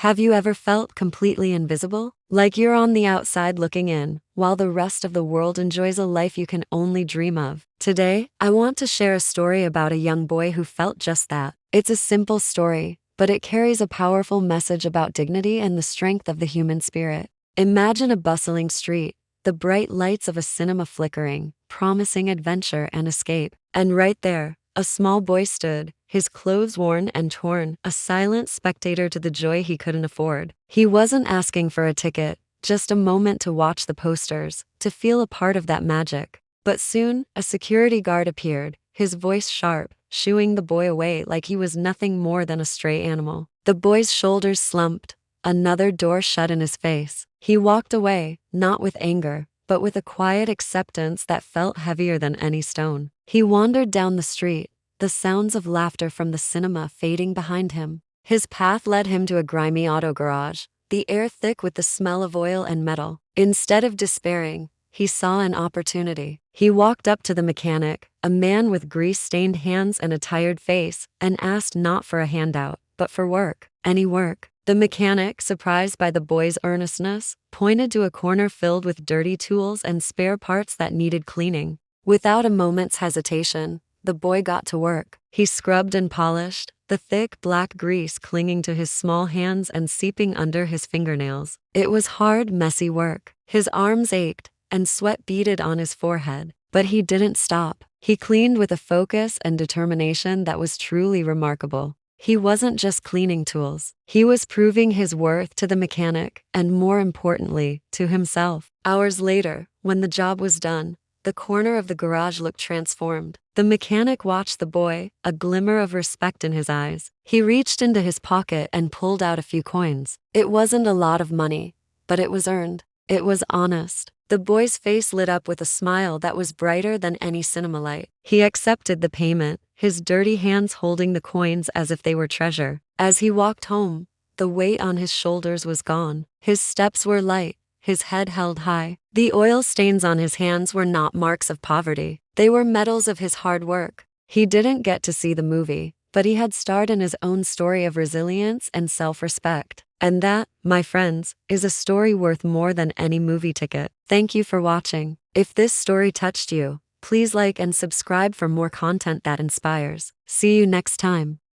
Have you ever felt completely invisible? Like you're on the outside looking in, while the rest of the world enjoys a life you can only dream of. Today, I want to share a story about a young boy who felt just that. It's a simple story, but it carries a powerful message about dignity and the strength of the human spirit. Imagine a bustling street, the bright lights of a cinema flickering, promising adventure and escape. And right there, a small boy stood, his clothes worn and torn, a silent spectator to the joy he couldn't afford. He wasn't asking for a ticket, just a moment to watch the posters, to feel a part of that magic. But soon, a security guard appeared, his voice sharp, shooing the boy away like he was nothing more than a stray animal. The boy's shoulders slumped, another door shut in his face. He walked away, not with anger, but with a quiet acceptance that felt heavier than any stone. He wandered down the street, the sounds of laughter from the cinema fading behind him. His path led him to a grimy auto garage, the air thick with the smell of oil and metal. Instead of despairing, he saw an opportunity. He walked up to the mechanic, a man with grease-stained hands and a tired face, and asked not for a handout, but for work, any work. The mechanic, surprised by the boy's earnestness, pointed to a corner filled with dirty tools and spare parts that needed cleaning. Without a moment's hesitation, the boy got to work. He scrubbed and polished, the thick black grease clinging to his small hands and seeping under his fingernails. It was hard, messy work. His arms ached, and sweat beaded on his forehead. But he didn't stop. He cleaned with a focus and determination that was truly remarkable. He wasn't just cleaning tools. He was proving his worth to the mechanic, and more importantly, to himself. Hours later, when the job was done, the corner of the garage looked transformed. The mechanic watched the boy, a glimmer of respect in his eyes. He reached into his pocket and pulled out a few coins. It wasn't a lot of money, but it was earned. It was honest. The boy's face lit up with a smile that was brighter than any cinema light. He accepted the payment, his dirty hands holding the coins as if they were treasure. As he walked home, the weight on his shoulders was gone. His steps were light, his head held high. The oil stains on his hands were not marks of poverty. They were medals of his hard work. He didn't get to see the movie, but he had starred in his own story of resilience and self-respect. And that, my friends, is a story worth more than any movie ticket. Thank you for watching. If this story touched you, please like and subscribe for more content that inspires. See you next time.